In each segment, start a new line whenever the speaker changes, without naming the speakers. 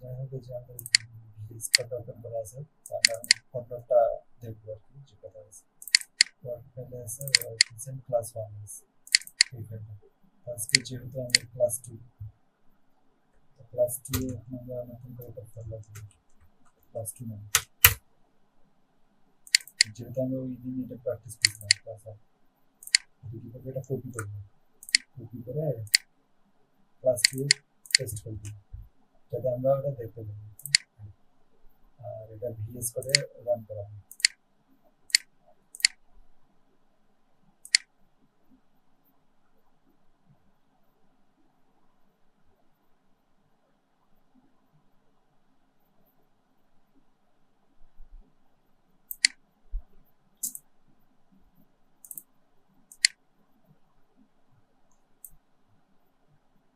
যাই হোক যে আমাদের ডিসপ্লেটা ওপেন করা আছে, আমরা ফটোটা দেখবো আর কি যে কথা আছে। ওয়ার্ক ফেলে আছে, ওয়ার্ক কিচেন ক্লাস 1 আছে এই ফেলটা। আজকে যেহেতু আমাদের ক্লাস 2, ক্লাস 2 আমরা নতুন করে একটা ফেল লাগবে ক্লাস 2 মানে, যেহেতু আমরা ওই দিন এটা প্র্যাকটিস করছিলাম ক্লাস 1, কিভাবে এটা কপি করবো, কপি করে ক্লাস 2 টেস্ট করবো যাতে আমরা ওটা দেখতে পারি। আর এটা ভিএস করে রান করা হয়।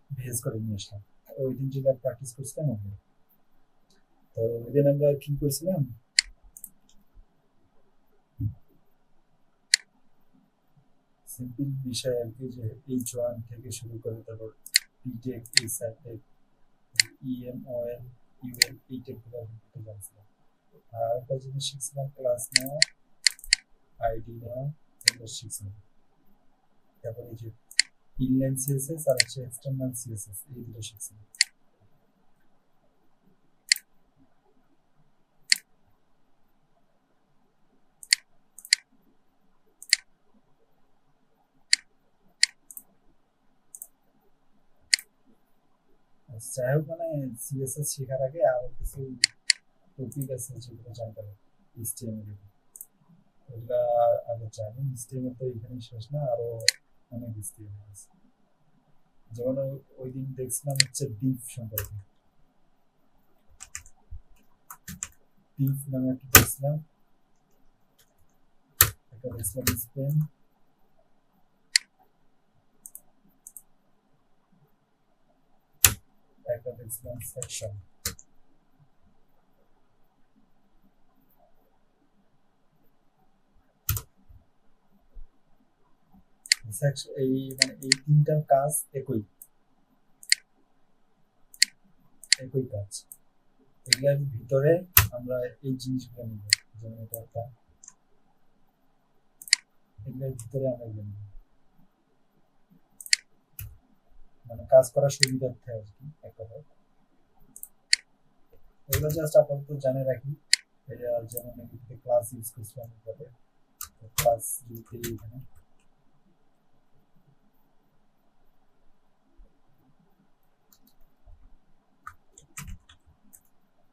ভিএস করে নিয়ে আসলাম ওই দিন যেটা প্র্যাকটিস করছিলাম ওখানে। তো ওই দিন আমরা কি করছিলাম, সিম্পল বিষয় আর কি, যে H1 থেকে শুরু করে তারপর বিটেক, এসআইটেক, ইএমওএল, ইউএল, এই টেকগুলো করতে জানছিলাম। আর একটা জিনিস শিখছিলাম, ক্লাস নেওয়া, আইডি নেওয়া, এগুলো শিখছিলাম। তারপরে এই যে ইনলাইন সিএসএস আর হচ্ছে এক্সটার্নাল সিএসএস, এই দুটো শিখছিলাম। যাই হোক মানে সিএসএস শেখার আগে আরো কিছু টপিক আছে যেগুলো জানতে হবে। এইচটিএমএল, ওগুলা আগে জানি। এইচটিএমএল তো এখানে শেষ না, আরো অনেক এইচটিএমএল আছে। যেমন ওই দিন দেখছিলাম হচ্ছে ডিপ সম্পর্কে, ডিপ নামে একটা দেখছিলাম, একটা দেখছিলাম স্পেন, একটা দেখছিলাম সেকশন। এই মানে এই তিনটার কাজ একই, একই কাজ। এগুলোর ভিতরে আমরা এই জিনিসগুলো নিব, যেমন এটা একটা, এগুলোর ভিতরে আমরা এগুলো নিব, মানে কাজ করার সুবিধার্থে আর কি এক কথায়। এগুলো জাস্ট আপাতত জানে রাখি। এটা যেমন এদিকে ক্লাস ইউজ করছিলাম, এভাবে ক্লাস দিতে এখানে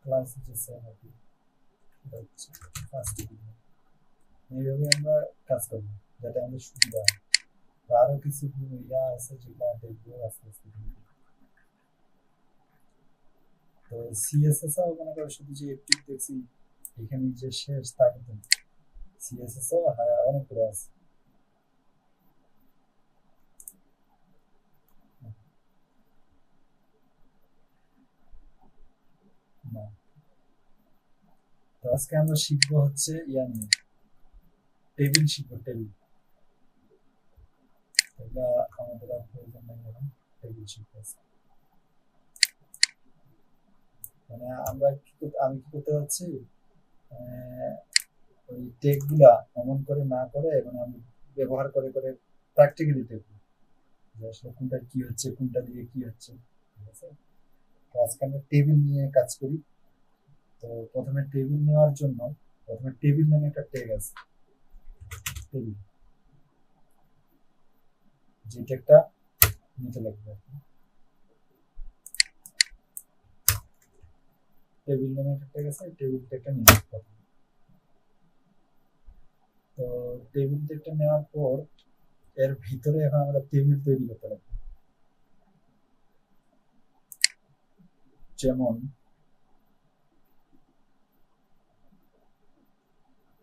ক্লাস হচ্ছে সেম আর কি, এটা হচ্ছে ফার্স্ট ডিভিশন। এইভাবে আমরা কাজ করবো যাতে আমাদের সুবিধা হয়। আরো কিছু ইয়া আছে যেগুলো দেখবো আস্তে আস্তে। তো সিএসএস ও মনে করো শুধু যে একটু দেখছি এখানে যে শেষ তা কিন্তু সিএসএস ও অনেকগুলো আছে। না, তো আজকে আমরা শিখবো হচ্ছে ইয়া নিয়ে, টেবিল শিখবো, টেবিল। এটা আমাদের আর প্রয়োজন নেই এখন, টেবিল শিখবো আজকে। মানে আমরা কি করতে, আমি কি করতে যাচ্ছি, ওই টেকগুলা অমন করে না করে মানে আমি ব্যবহার করে করে প্র্যাকটিক্যালি দেখবো যে আসলে কোনটা কি হচ্ছে, কোনটা দিয়ে কি হচ্ছে। ঠিক আছে, তো আজকে আমরা টেবিল নিয়ে কাজ করি। তো প্রথমে টেবিল নেওয়ার জন্য প্রথমে টেবিল নামে একটা ট্যাগ আছে, টেবিল, যে ট্যাগটা নিতে লাগবে। টেবিল নামে একটা ট্যাগ আছে, টেবিল ট্যাগটা নিয়ে নিতে হবে। তো টেবিল ট্যাগটা নেওয়ার পর এর ভিতরে এখন আমাদের টেবিল তৈরি করতে লাগবে। যেমন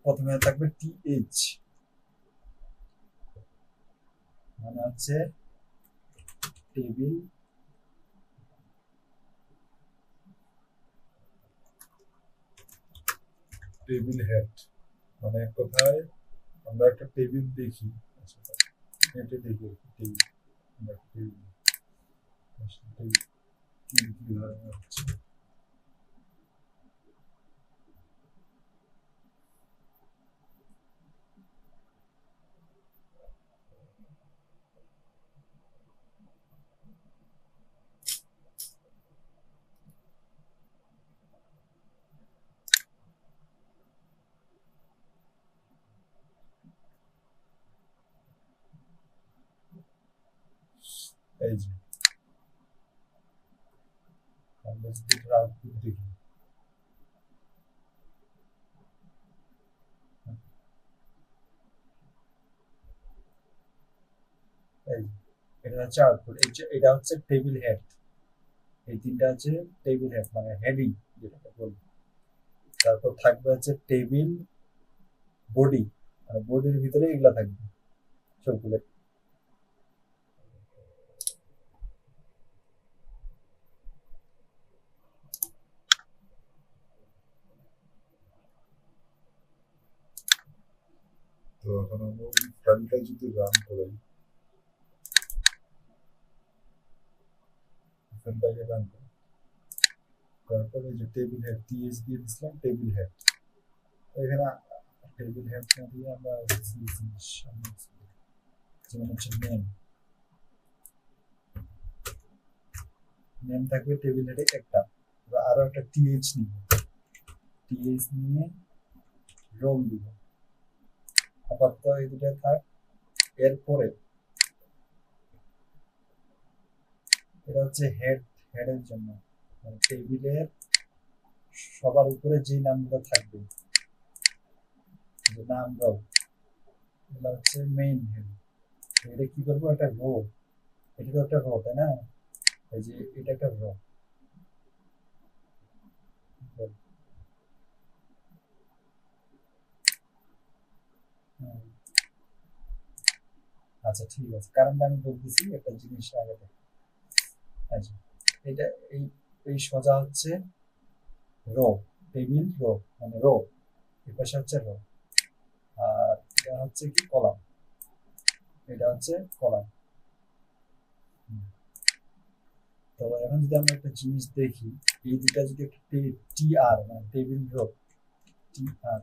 প্রথমে থাকবে টিএইচ, মানে হচ্ছে টেবিল টেবিল হেড, মানে এক কথায় আমরা একটা টেবিল দেখি, নেটে দেখি টেবিল, আমরা টেবিল টেবিল কি ধরনের হচ্ছে এই যে আমরা যদি এটার আউটপুট দেখি, এই যে এটা হচ্ছে আউটপুট। এটা হচ্ছে টেবিল হেড, এই তিনটা হচ্ছে টেবিল হেড মানে হেডিং যেটাকে বলি। তারপর থাকবে হচ্ছে টেবিল বডি, মানে বডির ভিতরে এগুলা থাকবে সবগুলো। তো এখন আমরা ওই ফাইলটা যদি রান করি, ফাইলটাকে রান করি, তারপরে যে টেবিল হেড টিএস দিয়ে দিছিলাম টেবিল হেড, এখানে টেবিল হেড না দিয়ে আমরা যেমন হচ্ছে নেম, নেম থাকবে টেবিল হেডে একটা, আরো একটা টিএইচ নিব, টিএইচ নিয়ে রোল দিব, আপাতত এই দুটো থাক। এরপরে এটা হচ্ছে হেড, হেডের জন্য মানে টেবিলের সবার উপরে যে নামগুলো থাকবে, যে নাম রোল, এগুলো হচ্ছে মেইন হেড। এটা কি করবো, একটা রো, এটা তো একটা রো তাই না, এই যে এটা একটা রো। আচ্ছা ঠিক আছে, কারণটা আমি বলতেছি একটা জিনিস আগে দেখো। আচ্ছা এটা এই এই সোজা হচ্ছে রো, টেবিল রো মানে রো, এই পাশে হচ্ছে রো, আর এটা হচ্ছে কি কলাম, এটা হচ্ছে কলাম। তো এখন যদি আমরা একটা জিনিস দেখি, এই দুটা যদি একটা টি আর মানে টেবিল রো, টি আর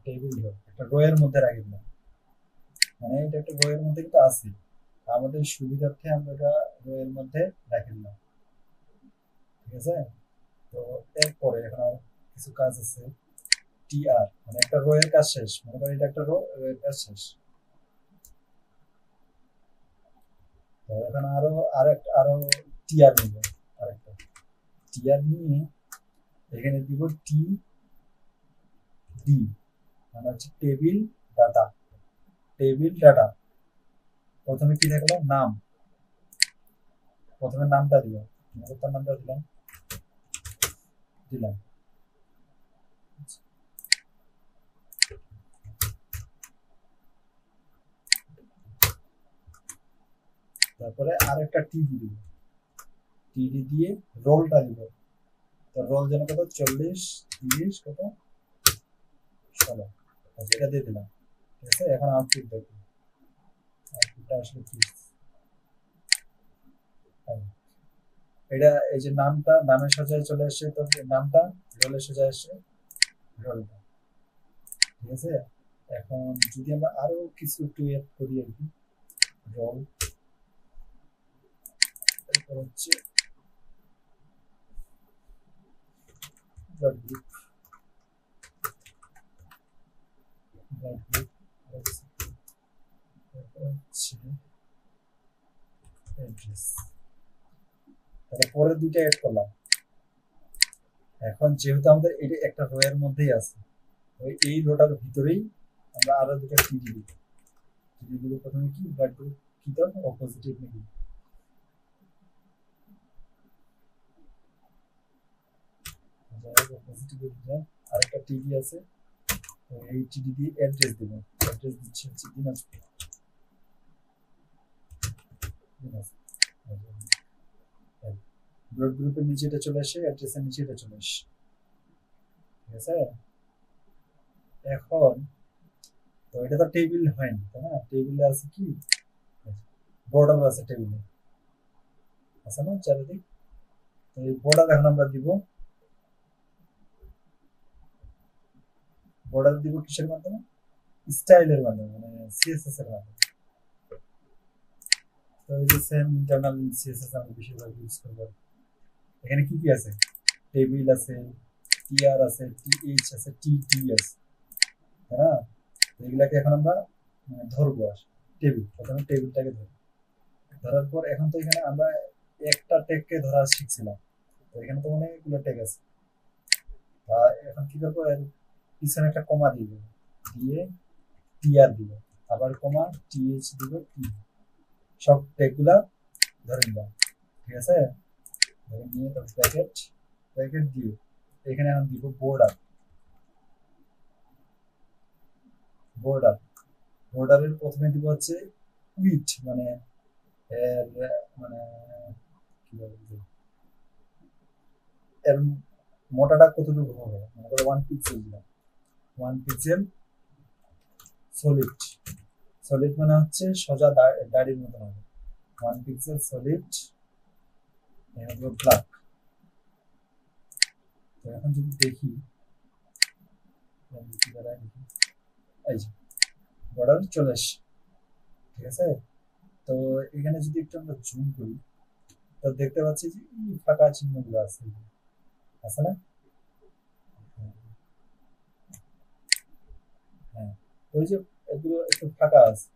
টেবিল রো একটা রো এর মধ্যে রাখি দিলাম, মানে এটা একটা রো এর মধ্যে কিন্তু আছে, আমাদের সুবিধার্থে আমরা এটা রো এর মধ্যে রাখি দিলাম, ঠিক আছে। তো এরপরে এখন আর কিছু কাজ আছে, টি আর মানে একটা রো এর কাজ শেষ, মনে করি এটা একটা রো এর কাজ শেষ। তো এখন আরো টি আর নিব, আরেকটা টি আর নিয়ে এখানে দিব টি ডি, মানে হচ্ছে টেবিল ডাটা, টেবিল ডাটা। প্রথমে কি থাকলো, নাম, প্রথমে নামটা দিব, তার নামটা দিলাম, দিলাম তারপরে আরেকটা টিডি দিব, টিডি দিয়ে রোলটা দিব, তো রোল যেন কত 40 30 কত 16, আচ্ছা এটা দিয়ে দিলাম, ঠিক আছে। এখন আউটপুট দেখো, আউটপুটটা আসলে কি, এটা এই যে নামটা নামের সাজায় চলে আসছে, তো নামটা রোলের সাজায় আসছে, রোলটা, ঠিক আছে। এখন যদি আমরা আরো কিছু একটু এড করি আর কি, রোল, তারপর হচ্ছে ব্লাড গ্রুপ, ব্লাড গ্রুপ, তারপর হচ্ছে অ্যাড্রেস, তাহলে পরের দুইটা এড করলাম। এখন যেহেতু আমাদের এটা একটা রো এর মধ্যেই আছে, ওই এই রোটার ভিতরেই আমরা আরো দুটো টিডি দিব, টিডি দিব প্রথমে কি ব্লাড গ্রুপ কি দাও, ও পজিটিভ নাকি, পজিটিভ দিলাম, আরেকটা টিডি আছে, তো এই টিডি দিয়ে অ্যাড্রেস দেব, অ্যাড্রেস দিচ্ছি হচ্ছে দিনাজপুর, ব্লাড গ্রুপের নিচে এটা চলে আসে, অ্যাড্রেসের নিচে এটা চলে আসে, ঠিক আছে। এখন তো এটা তো টেবিল হয়নি তাই না, টেবিলে আছে কি, বর্ডার আছে টেবিলে, আছে না চারিদিক, তো এই বর্ডার এখন আমরা দিব, বর্ডার দিব কিসের মাধ্যমে, স্টাইলের মাধ্যমে মানে সিএসএস এর মাধ্যমে। তো এই যে সেম ইন্টারনাল সিএসএস আমরা বেশিরভাগ ইউজ করব। এখানে কি কি আছে, টেবিল আছে, টিআর আছে, টিএইচ আছে, টিডি আছে, তাই না। এগুলাকে এখন আমরা ধরবো, টেবিল প্রথমে টেবিলটাকে ধরবো, ধরার পর এখন তো এখানে আমরা একটা ট্যাগকে ধরা শিখছিলাম, তো এখানে তো অনেকগুলো ট্যাগ আছে। তা এখন কি করবো, এর পিছনে একটা কমা দিব, দিয়ে টিআর দিব, আবার কমা টিএইচ দিব, টি, সব ট্যাগগুলা ধরে নিলাম। ঠিক আছে, ধরে নিয়ে তারপর ব্র্যাকেট, ব্র্যাকেট দিয়ে এখানে এখন দিব বর্ডার, বর্ডার, বর্ডারের প্রথমে দিব হচ্ছে উইথ, মানে এর মানে কি বলবো, এর মোটাটা কতটুকু হবে, মনে করো 1 পিক্সেল দিলাম, 1 পিক্সেল সলিড, সলিড মানে হচ্ছে সোজা দাড়ির মতন হবে, 1 পিক্সেল সলিড, ব্ল্যাক। তো এখন যদি দেখি, এই যে বর্ডার চলে আসে। ঠিক আছে, তো এখানে যদি একটু আমরা জুম করি, তো দেখতে পাচ্ছি যে এই ফাঁকা চিহ্নগুলো আছে, আছে না? হ্যাঁ, ওই যে এগুলো একটু ফাঁকা আছে।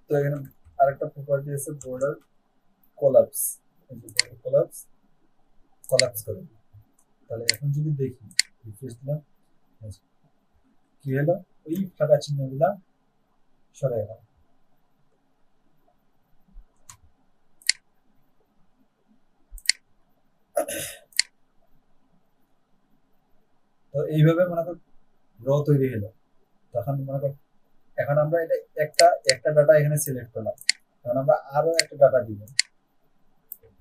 তো এখানে আরেকটা প্রপার্টি আছে বর্ডার কোলাপস, এই যে বর্ডার কোলাপস, কোলাপস করে। তাহলে এখন যদি দেখি, রিফ্রেশ দিলাম, কি হলো, ওই ফাঁকা চিহ্নগুলা সরে গেল। তো এইভাবে মনে কর র তৈরি হলো। তখন মনে কর এখন আমরা এটা একটা একটা ডাটা এখানে সিলেক্ট করলাম, এখন আমরা আরো একটা ডাটা দিব,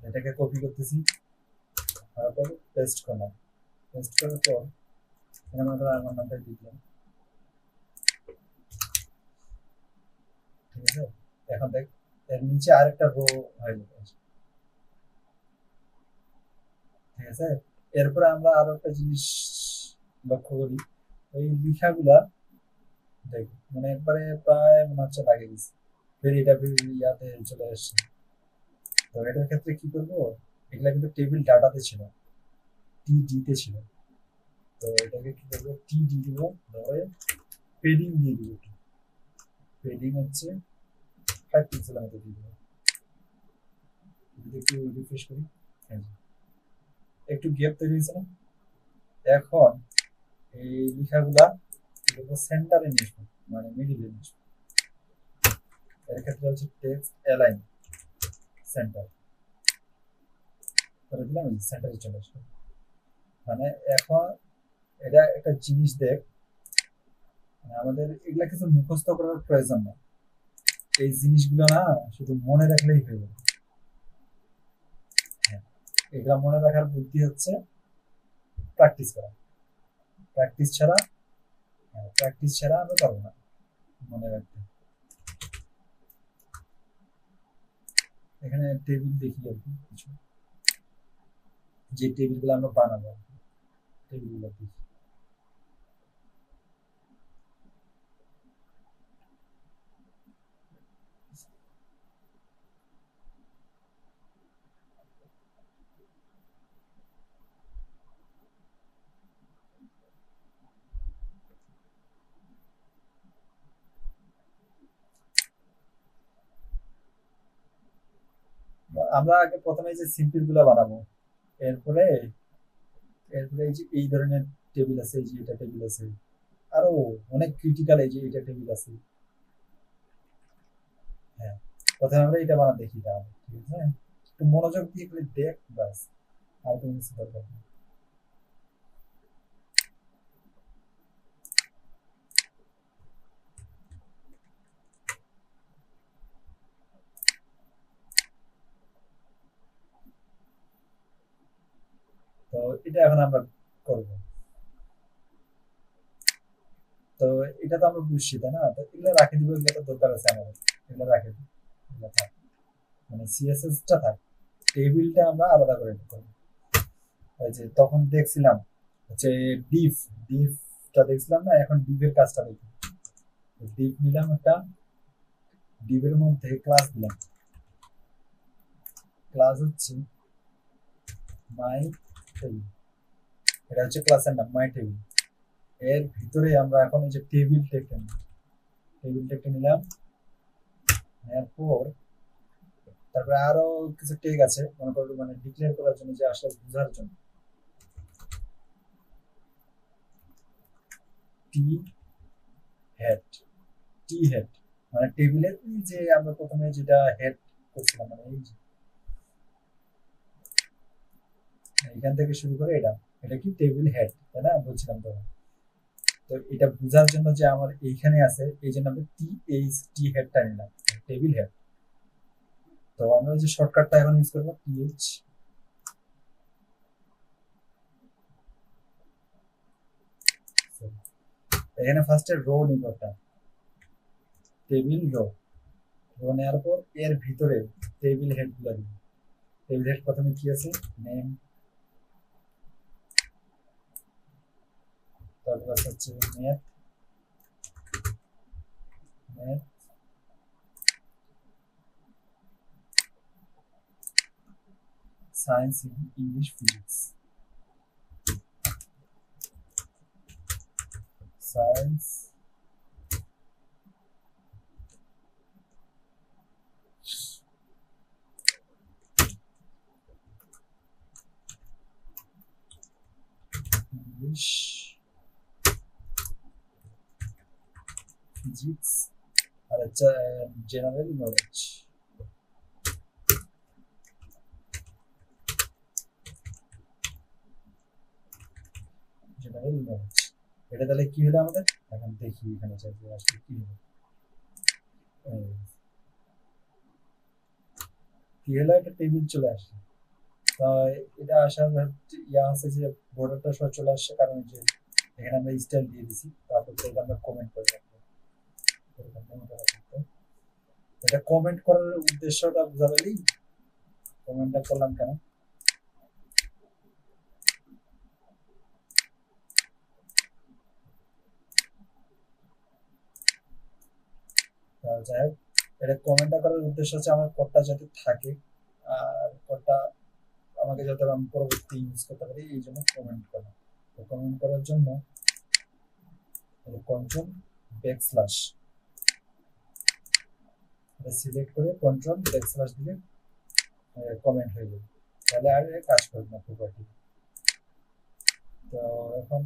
এটাকে কপি করতেছি, তারপর পেস্ট করলাম, পেস্ট করার পর এখানে মনে করো আমার নামটা দিলাম। ঠিক আছে, এখন দেখ এর নিচে আরেকটা রো হয়ে যাবে। ঠিক আছে, এরপরে আমরা আরো একটা জিনিস লক্ষ্য করি, ওই লেখাগুলা দেখ মানে একবারে প্রায় মনে হচ্ছে লাগিয়ে দিচ্ছে, ফের এটা ফের ইয়াতে চলে আসছে। তো এটার ক্ষেত্রে কি করবো, এগুলা কিন্তু টেবিল ডাটাতে ছিল, টি তে ছিল। তো এটাকে কি করবো, টি ডি দিব, ধরে পেডিং দিয়ে দিব, পেডিং হচ্ছে 5 পিক্সেলের মতো দিয়ে দিব। যদি একটু রিফ্রেশ করি, একটু গ্যাপ তৈরি হয়েছে না? এখন এই লেখাগুলা সেন্টারে নিয়ে আসবো, মানে মিডিলে নিয়ে আসবো। এর ক্ষেত্রে হচ্ছে টেক্সট অ্যালাইন সেন্টার করে দিলাম, সেন্টারে চলে আসবে। মানে এখন এটা একটা জিনিস দেখ, মানে আমাদের এগুলা কিছু মুখস্থ করার প্রয়োজন নেই, এই জিনিসগুলো না শুধু মনে রাখলেই হয়ে যাবে। হ্যাঁ, এগুলা মনে রাখার বুদ্ধি হচ্ছে প্র্যাকটিস করা, প্র্যাকটিস ছাড়া, প্র্যাকটিস ছাড়া আমরা পারবো না মনে রাখতে। এখানে টেবিল দেখি আর কি, কিছু যে টেবিলগুলো আমরা বানাবো, টেবিলগুলো দেখি। আমরা আগে প্রথমে যে সিম্পল গুলা বানাবো, এরপরে এরপরে এই যে এই ধরনের টেবিল আছে, এই যে এটা টেবিল আছে, আরো অনেক ক্রিটিক্যাল, এই যে এটা টেবিল আছে। হ্যাঁ, প্রথমে আমরা এটা বানা দেখি, তাহলে ঠিক আছে, একটু মনোযোগ দিয়ে করে দেখ, বাস, আর কোনো কিছু দরকার নেই। তো এটা এখন আমরা করবো। তো এটা তো আমরা বুঝছি তাই না, তো এগুলো রাখে দিব, এগুলো তো দরকার আছে আমাদের, এগুলো রাখে দিব, এগুলো থাক, মানে সিএসএস টা থাক, টেবিলটা আমরা আলাদা করে করবো। ওই যে তখন দেখছিলাম হচ্ছে ডিফ, ডিফটা দেখছিলাম না, এখন ডিফের কাজটা দেখি। ডিফ নিলাম একটা, ডিফের মধ্যে ক্লাস দিলাম, ক্লাস হচ্ছে মাই টেবিল, এটা হচ্ছে ক্লাসের নাম মাই টেবিল। এর ভিতরে আমরা এখন এই যে টেবিল টেকটা নিলাম, টেবিল টেকটা নিলাম, নেওয়ার পর তারপরে আরো কিছু টেগ আছে মনে করো মানে ডিক্লেয়ার করার জন্য যে আসলে বোঝার জন্য টি হেড টি হেড মানে টেবিলের যে আমরা প্রথমে যেটা হেড করছিলাম মানে এই যে এখান থেকে শুরু করে এটা এটা কি টেবিল হেড তাই না বলছিলাম তো তো এটা বোঝার জন্য যে আমার এইখানে আছে এই জন্য আমি টি এইচ টি হেডটা নিলাম টেবিল হেড তো আমরা যে শর্টকাটটা এখন ইউজ করবো টি এইচ এখানে ফার্স্টে রো নিব একটা টেবিল রো রো নেওয়ার পর এর ভিতরে টেবিল হেড গুলো দিব টেবিল হেড প্রথমে কি আছে নেম তারপর হচ্ছে math math science English physics science English physics আর হচ্ছে জেনারেল নলেজ জেনারেল নলেজ এটা তাহলে কি হলো আমাদের এখন দেখি এখানে চাইলে আসলে কি হলো কি হলো একটা টেবিল চলে আসছে তো এটা আসার ইয়া আছে যে বর্ডারটা সহ চলে আসছে কারণ যে এখানে আমরা স্টাইল দিয়ে দিছি তারপর তো এটা আমরা কমেন্ট করে রাখবো এটা কমেন্ট করার উদ্দেশ্যটা বোঝা গেলেই কমেন্টটা করলাম কেন যাই হোক এটা কমেন্টটা করার উদ্দেশ্য হচ্ছে আমার কোডটা যাতে থাকে আর কোডটা আমাকে যাতে আমি পরবর্তী ইউজ করতে পারি এই জন্য কমেন্ট করা তো কমেন্ট করার জন্য কন্ট্রোল ব্যাকস্ল্যাশ এটা সিলেক্ট করে কন্ট্রোল ব্যাকস্ল্যাশ দিলে কমেন্ট হয়ে যাবে তাহলে আর কাজ করবে না প্রপার্টি তো এখন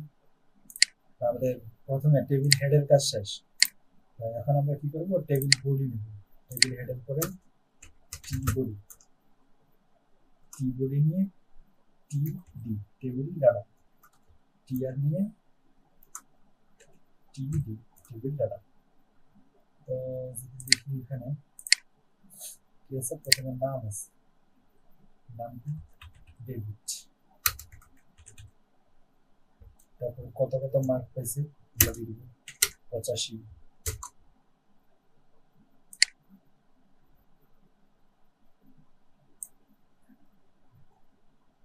আমাদের প্রথমে টেবিল হেডের কাজ শেষ এখন আমরা কি করবো টেবিল বডি নেব টেবিল হেডের পরে টি বডি নিয়ে টি ডি টেবিল ডাটা টি আর নিয়ে টি ডি টেবিল ডাটা তো যদি দেখি এখানে কি আছে প্রথমে নাম আছে নাম ডেভিড তারপর কত কত মার্ক পাইছে এগুলো দিয়ে দিব 85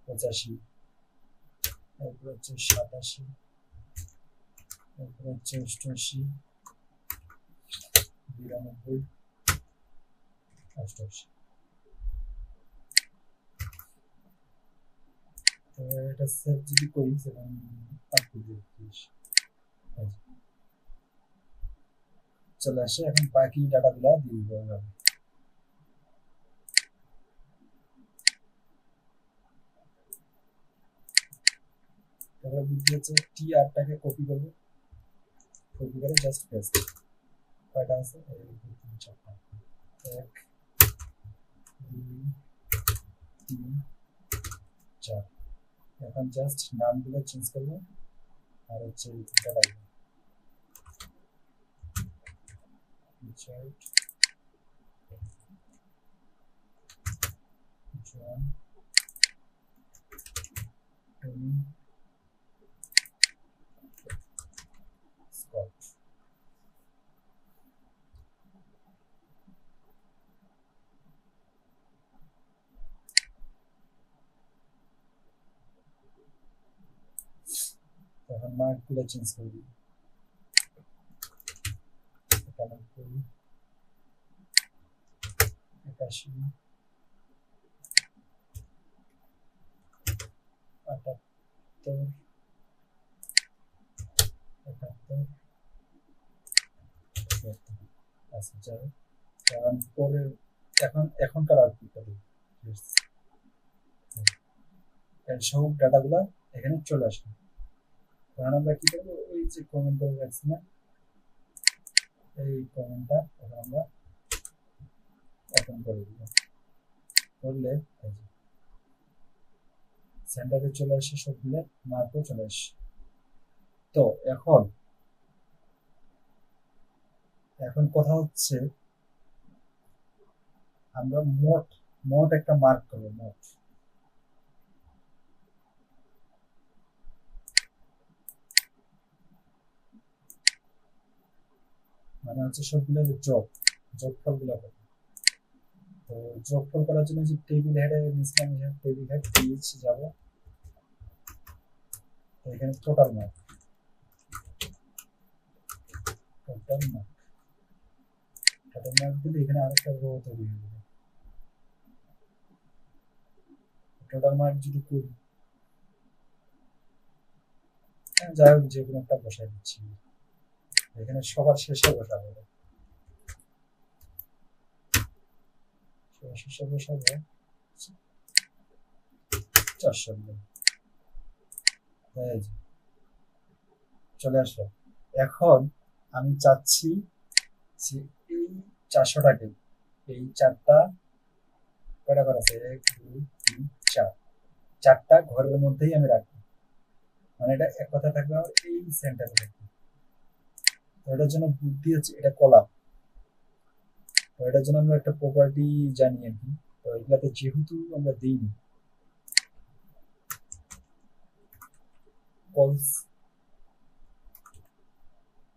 85 তারপর হচ্ছে 87 তারপর হচ্ছে 88 92 88 তো এটা সেভ যদি করি এবং চলে আসে এখন বাকি ডাটাগুলো দিয়ে দিব এভাবে তারপরে বুদ্ধি হচ্ছে টি আরটাকে কপি করবো কপি করে জাস্ট পেস্ট কয়টা আছে 1 2 3 4 1 2 3 4 এখন জাস্ট নামগুলো চেঞ্জ করবো আর হচ্ছে data Richard John Tony Scott তখন মার্কগুলো চেঞ্জ করে দিই 91 81 78 71 আচ্ছা যাই এখন পরে এখনকার আউটপুটটা দেখি সব ডাটাগুলো এখানে চলে আসবে। তখন আমরা কি করবো, ওই যে কমেন্ট করে রাখছি না, এই কমেন্টটা এখন আমরা ওপেন করে দিব, করলে সেন্টারে চলে আসে, সবগুলো মার্কও চলে আসে। তো এখন এখন কথা হচ্ছে আমরা মোট মোট একটা মার্ক করবো, মোট মানে হচ্ছে সবগুলো যোগফল গুলো করবো। তো যোগফল করার জন্য যে টেবিল হেডে নিয়েছিলাম, টেবিল হেড পিএইচ যাব, তো এখানে টোটাল মার্ক দিলে এখানে আরেকটা রো তৈরি হয়ে যাবে। টোটাল মার্ক যদি করি, যাই হোক যে কোনো একটা বসাই দিচ্ছি, এখানে সবার শেষে বসাবো, সবার শেষে বসাবো 400। চলে আসলো। এখন আমি চাচ্ছি যে এই 400টাকে, এই চারটা কয়টা ঘর আছে, 1 2 3 4, চারটা ঘরের মধ্যেই আমি রাখবো, মানে এটা এক কথা থাকবে আমার এই সেন্টারে থাকবে। তো এটার জন্য বুদ্ধি হচ্ছে, এটা কলাম, তো এটার জন্য আমরা একটা প্রপার্টি জানি আর কি। তো এগুলাতে যেহেতু আমরা দিইনি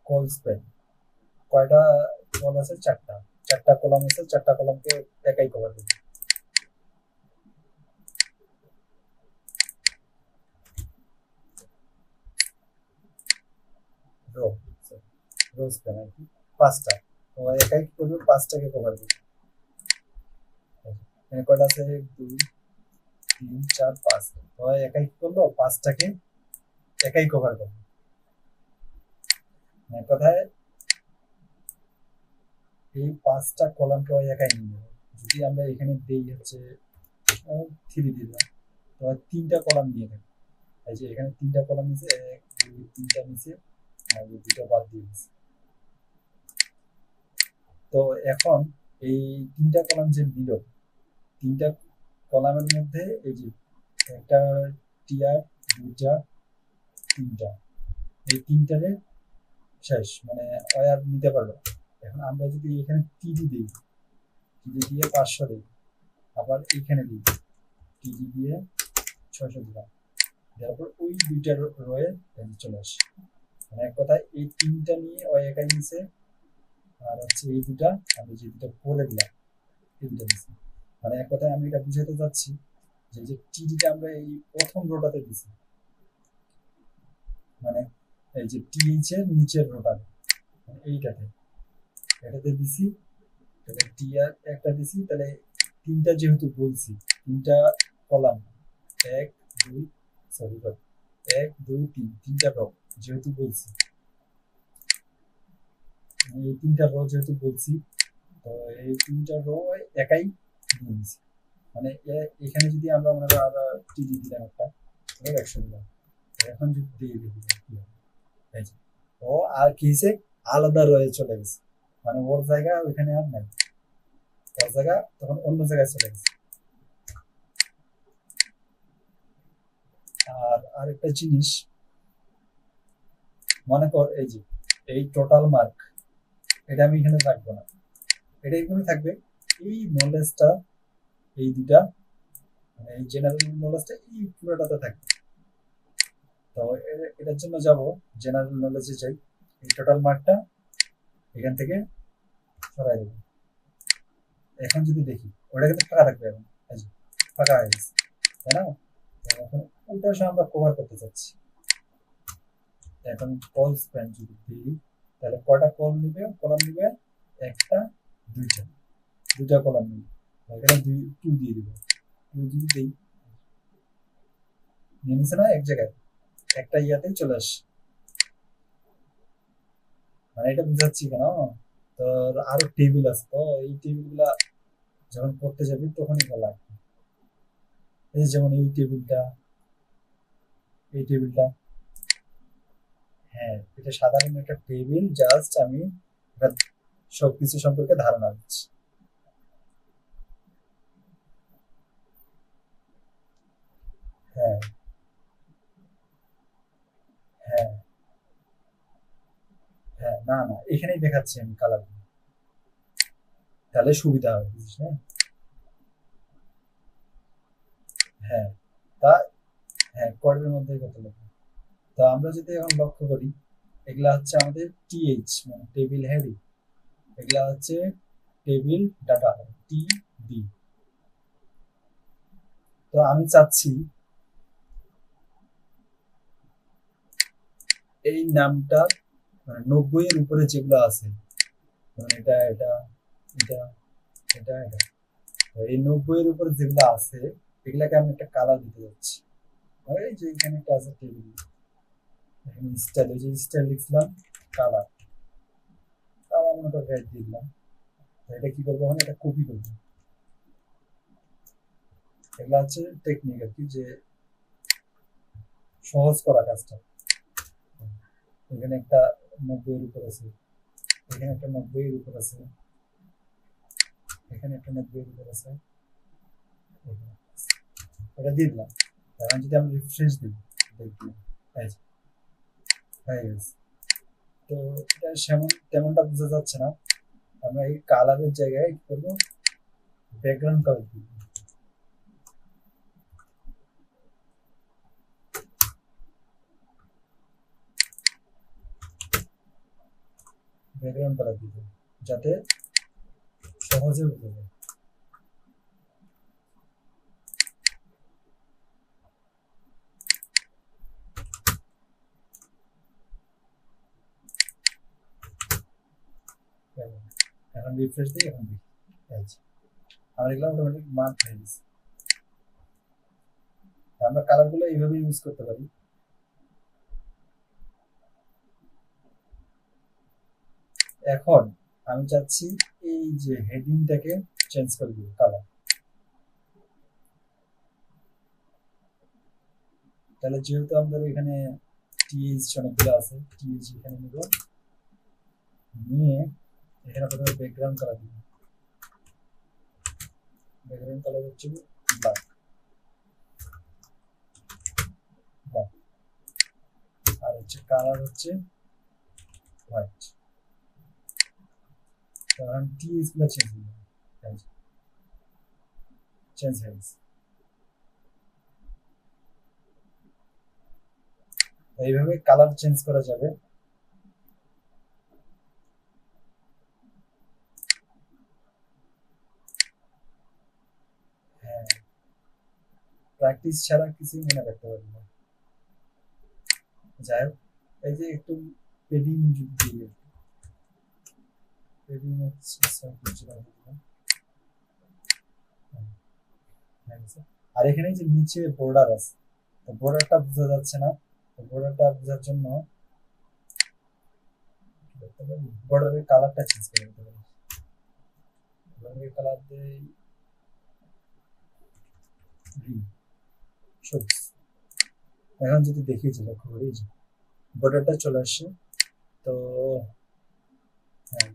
কলস স্প্যান, কয়টা কল আছে, চারটা, চারটা কলাম আছে, চারটা কলামকে একাই কভার করবে। রো রো স্প্যান আর কি, পাঁচটা, তো একাই কি করবে, পাঁচটাকে কভার করবে। এখানে কয়টা আছে, 2 3 4 5, তো একাই কি করলো, পাঁচটাকে একাই কভার করবে। মানে কথায় এই পাঁচটা কলামকে একাই নিয়ে নেবে। যদি আমরা এখানে দেই হচ্ছে 3 দিলাম, তো তিনটা কলাম নিয়ে থাকবে। এই যে এখানে তিনটা কলাম নিচে, 1 2 3টা নিচে, আর দুটো বাদ দিয়ে দিচ্ছে। তো এখন এই তিনটা কলাম যে নিল, তিনটা কলামের মধ্যে এই যে একটা টিয়ার, দুইটা, তিনটা, এই তিনটারে শেষ, মানে আর নিতে পারলো। এখন আমরা যদি এখানে টিজি দিই, টিজি দিয়ে 500 দিই, আবার এইখানে দিই টিজি দিয়ে 600 দিলাম, তারপর ওই দুইটা রয়ে চলে আসে। মানে এক কথায় এই তিনটা নিয়ে একাই নিছে, আর হচ্ছে এই দুটা আমি যে দুটা পরে দিলাম এই দুটা নিছে। মানে এক কথায় আমি এটা বুঝাতে চাচ্ছি যে যে টিডিটা আমরা এই প্রথম রোটাতে দিছি, মানে এই যে টিএইচ এর নিচের রোটাতে, মানে এইটাতে, এটাতে দিছি, তাহলে টি আর একটা দিছি, তাহলে তিনটা যেহেতু বলছি, তিনটা কলাম, 1 2 সরি 1 2 3, তিনটা রো যেহেতু বলছি, এই তিনটা রো যেহেতু বলছি, তো এই তিনটা রো একাই দিয়ে দিছি। মানে এখানে যদি আমরা মনে করি আবার টিডি দিলাম একটা, 100 দিলাম, এখন যদি দিয়ে দিই কি হবে, এই যে ও আর কি হয়েছে, আলাদা রয়ে চলে গেছে, মানে ওর জায়গা ওইখানে আর নাই, ওর জায়গা তখন অন্য জায়গায় চলে গেছে। আর আরেকটা জিনিস, মনে কর এই যে এই টোটাল মার্ক, এটা আমি এখানে রাখবো না, এটা এরকমই থাকবে। এই নলেজটা, এই দুটা, মানে এই জেনারেল নলেজটা এই পুরোটাতে থাকবে। তো এটার জন্য যাব, জেনারেল নলেজে যাই, এই টোটাল মার্কটা এখান থেকে সরাই দেবো। এখন যদি দেখি ওটা কিন্তু ফাঁকা থাকবে, এখন এই যে ফাঁকা হয়ে গেছে, তাই না? তো এখন ওইটার সঙ্গে আমরা কভার করতে চাচ্ছি। এখন কল স্প্যান যদি দিই, তাহলে কয়টা কল নিবে, কলাম নিবে, একটা, দুইটা, দুইটা কলাম নিবে, এখানে 2 দিয়ে দিবে, 2 যদি দিই, নিয়ে নিছে না এক জায়গায়, একটা ইয়াতেই চলে আসে। মানে এটা বুঝাচ্ছি কেন, তো আরো টেবিল আছে, তো এই টেবিল গুলা যখন করতে যাবি তখন এগুলো লাগবে। এই যেমন এই টেবিলটা, হ্যাঁ এটা সাধারণ একটা টেবিল, জাস্ট আমি এটা সবকিছু সম্পর্কে ধারণা দিচ্ছি। হ্যাঁ, হ্যাঁ, হ্যাঁ, না না এখানেই দেখাচ্ছি আমি কালার, তাহলে সুবিধা হবে বুঝিস না। হ্যাঁ, তা হ্যাঁ কোয়ার্ডের মধ্যে কত লাগবে। তো আমরা যদি এখন লক্ষ্য করি, এগুলা হচ্ছে আমাদের টিএইচ মানে টেবিল হেডি, এগুলা হচ্ছে টেবিল ডাটা টি ডি। তো আমি চাচ্ছি এই নামটা মানে 90 এর উপরে যেগুলো আছে, মানে এটা এটা তো এই 90 এর উপরে যেগুলো আছে এগুলাকে আমি একটা কালার দিতে যাচ্ছি। এই যে এখানে একটা আছে টেবিল, এখানে স্টাইল, ওই যে স্টাইল লিখলাম, কালার, আমার মতো রেড দিলাম। তো এটা কি করবো, মানে এটা কপি করবো। এগুলা হচ্ছে টেকনিক আর কি, যে সহজ করা কাজটা। এখানে একটা 90 এর উপর আছে, এখানে একটা 90 এর উপর আছে, এখানে একটা 90 এর উপর আছে, এখানে। এটা দিয়ে দিলাম। এখন যদি আমি রিফ্রেশ দিই, দেখবি এই যে হয়ে গেছে। তো এটা সেমন তেমনটা বোঝা যাচ্ছে না, আমরা এই কালারের জায়গায় কি করবো, ব্যাকগ্রাউন্ড কালার দিব। ব্যাকগ্রাউন্ড কালার দিব যাতে সহজে বোঝা যায়। এখন রিফ্রেশ দিই, এখন দেখি এই যে আমার এগুলো অটোমেটিক মার্ক হয়ে গেছে। আমরা কালার গুলো এইভাবে ইউজ করতে পারি। এখন আমি চাচ্ছি এই যে হেডিংটাকে চেঞ্জ করে দিব কালার। তাহলে যেহেতু আমাদের এখানে টিএইচ অনেকগুলো আছে, টিএইচ এখানে নিব, নিয়ে এখানে প্রথমে ব্যাকগ্রাউন্ড কালার দিব। ব্যাকগ্রাউন্ড কালার হচ্ছে ব্ল্যাক, ব্ল্যাক, আর হচ্ছে কালার হচ্ছে হোয়াইট। কারণ টিএইচ গুলো চেঞ্জ হয়ে যাবে, চেঞ্জ হয়ে গেছে। এইভাবে কালার চেঞ্জ করা যাবে। হ্যাঁ, প্র্যাকটিস ছাড়া কিছুই মনে রাখতে পারবো না। যাই হোক, এই যে একটু পেডিং যদি দিই, পেডিং হচ্ছে আর এখানে যে নিচে বর্ডার আছে, তো বর্ডারটা বোঝা যাচ্ছে না। তো বর্ডারটা বোঝার জন্য বর্ডারের কালারটা চেঞ্জ করে দিতে পারি। বর্ডারের কালার দিয়ে গ্রিন, সবুজ। এখন যদি দেখি যে লক্ষ্য করি যে বর্ডারটা চলে আসছে, তো হ্যাঁ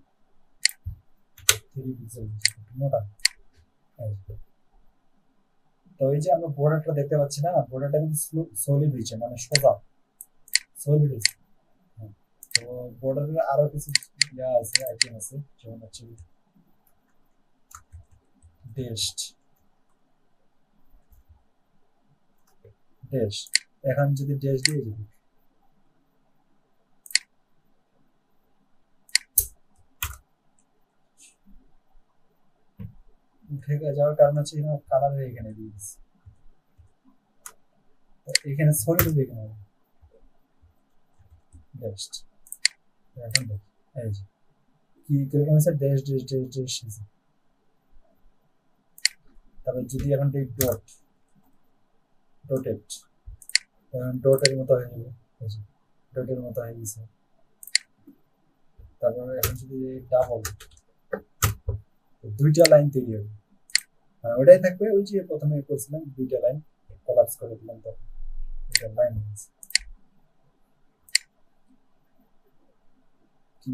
3 পিক্সেল মোটা। তো এই যে আমরা বর্ডারটা দেখতে পাচ্ছি না, বর্ডারটা কিন্তু সলিড হয়েছে, মানে সোজা সলিড হয়েছে। হ্যাঁ, তো বর্ডারের আরো কিছু ইয়া আছে, আইটেম আছে, যেমন হচ্ছে ডেস্ট, ড্যাশ। এখন যদি ড্যাশ দিয়ে যদি উঠে যাওয়ার কারণ হচ্ছে এখানে কালার এখানে দিয়ে দিচ্ছি, এখানে সলিড এখানে ড্যাশ। এখন দেখ এই যে কি কিরকম আছে, ড্যাশ ড্যাশ ড্যাশ ড্যাশ আছে। তারপর যদি এখন দেখি ডট, ডটেড, এখন ডটের মতো হয়ে যাবে, এই যে ডটের মতো হয়ে গেছে। তারপর তারপর এখন যদি ডাবল, দুইটা লাইন তৈরি হবে, ওটাই থাকবে ওই যে প্রথমে করছিলাম দুইটা লাইন কোলাপস করে দিলাম, তখন এটা লাইন হয়েছে কি